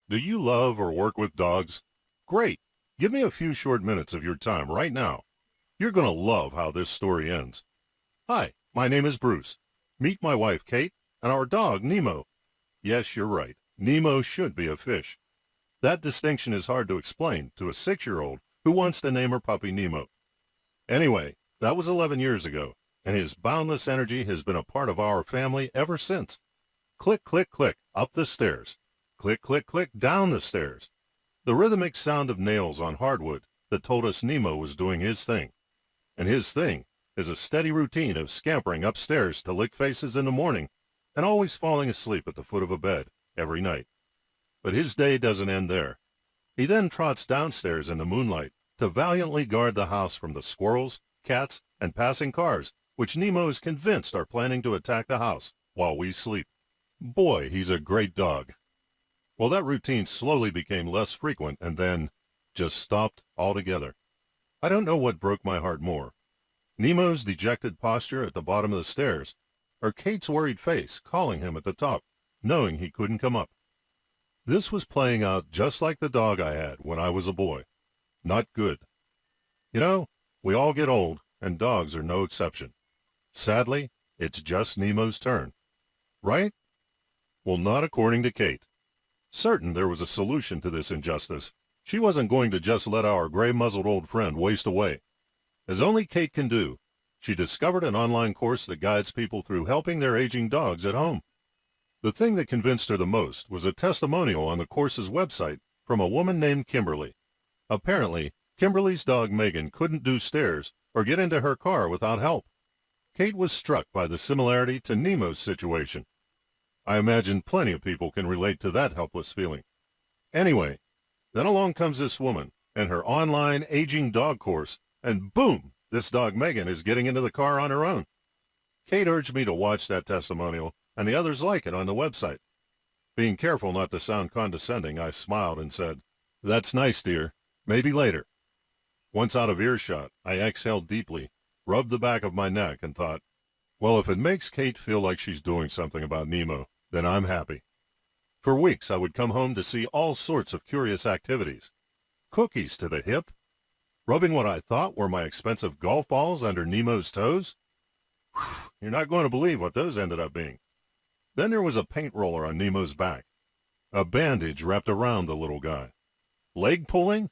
Do you love or work with dogs? Great. Give me a few short minutes of your time right now. You're going to love how this story ends. Hi, my name is Bruce. Meet my wife, Kate, and our dog, Nemo. Yes, you're right. Nemo should be a fish. That distinction is hard to explain to a 6-year-old who wants to name her puppy Nemo. Anyway, that was 11 years ago, and his boundless energy has been a part of our family ever since. Click, click, click, up the stairs. Click, click, click, down the stairs. The rhythmic sound of nails on hardwood that told us Nemo was doing his thing. And his thing is a steady routine of scampering upstairs to lick faces in the morning and always falling asleep at the foot of a bed every night. But his day doesn't end there. He then trots downstairs in the moonlight to valiantly guard the house from the squirrels, cats, and passing cars, which Nemo is convinced are planning to attack the house while we sleep. Boy, he's a great dog. Well, that routine slowly became less frequent and then just stopped altogether. I don't know what broke my heart more, Nemo's dejected posture at the bottom of the stairs, or Kate's worried face calling him at the top, knowing he couldn't come up. This was playing out just like the dog I had when I was a boy. Not good. You know, we all get old, and dogs are no exception. Sadly, it's just Nemo's turn. Right? Well, not according to Kate. Certain there was a solution to this injustice. She wasn't going to just let our gray-muzzled old friend waste away. As only Kate can do, she discovered an online course that guides people through helping their aging dogs at home. The thing that convinced her the most was a testimonial on the course's website from a woman named Kimberly. Apparently, Kimberly's dog Megan couldn't do stairs or get into her car without help. Kate was struck by the similarity to Nemo's situation. I imagine plenty of people can relate to that helpless feeling. Anyway, then along comes this woman and her online aging dog course, and boom, this dog Megan is getting into the car on her own. Kate urged me to watch that testimonial and the others like it on the website. Being careful not to sound condescending, I smiled and said, "That's nice, dear. Maybe later." Once out of earshot, I exhaled deeply, rubbed the back of my neck, and thought, well, if it makes Kate feel like she's doing something about Nemo, then I'm happy. For weeks, I would come home to see all sorts of curious activities. Cookies to the hip, rubbing what I thought were my expensive golf balls under Nemo's toes. Whew, you're not going to believe what those ended up being. Then there was a paint roller on Nemo's back, a bandage wrapped around the little guy. Leg pulling?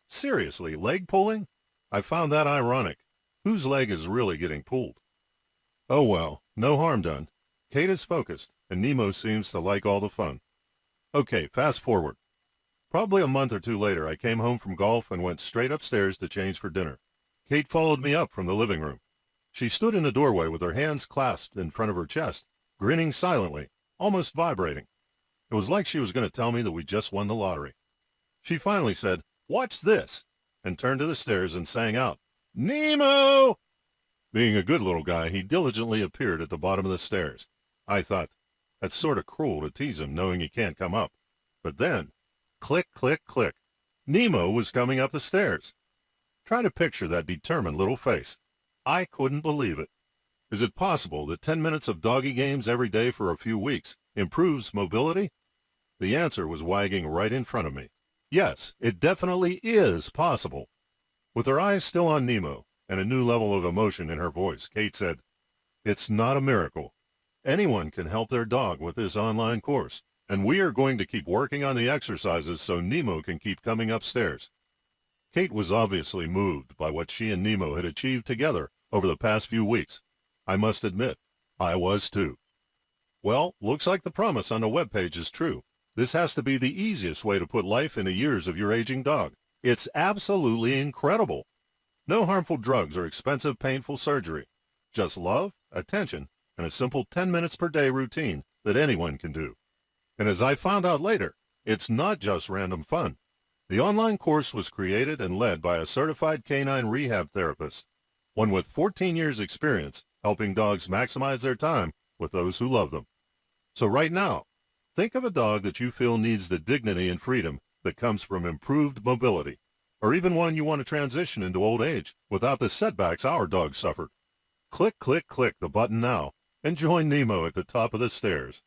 Seriously, leg pulling? I found that ironic. Whose leg is really getting pulled? Oh well, no harm done. Kate is focused, and Nemo seems to like all the fun. Okay, fast forward. Probably a month or two later, I came home from golf and went straight upstairs to change for dinner. Kate followed me up from the living room. She stood in the doorway with her hands clasped in front of her chest, grinning silently, almost vibrating. It was like she was going to tell me that we just won the lottery. She finally said, "Watch this," and turned to the stairs and sang out, "Nemo!" Being a good little guy, he diligently appeared at the bottom of the stairs. I thought, that's sort of cruel to tease him knowing he can't come up. But then, click, click, click, Nemo was coming up the stairs. Try to picture that determined little face. I couldn't believe it. Is it possible that 10 minutes of doggy games every day for a few weeks improves mobility? The answer was wagging right in front of me. Yes, it definitely is possible. With her eyes still on Nemo and a new level of emotion in her voice, Kate said, "It's not a miracle. Anyone can help their dog with this online course, and we are going to keep working on the exercises so Nemo can keep coming upstairs." Kate was obviously moved by what she and Nemo had achieved together over the past few weeks. I must admit, I was too. Well, looks like the promise on the webpage is true. This has to be the easiest way to put life in the years of your aging dog. It's absolutely incredible. No harmful drugs or expensive, painful surgery. Just love, attention, and a simple 10 minutes per day routine that anyone can do. And as I found out later, it's not just random fun. The online course was created and led by a certified canine rehab therapist, one with 14 years experience helping dogs maximize their time with those who love them. So right now, think of a dog that you feel needs the dignity and freedom that comes from improved mobility, or even one you want to transition into old age without the setbacks our dogs suffered. Click, click, click the button now and join Nemo at the top of the stairs.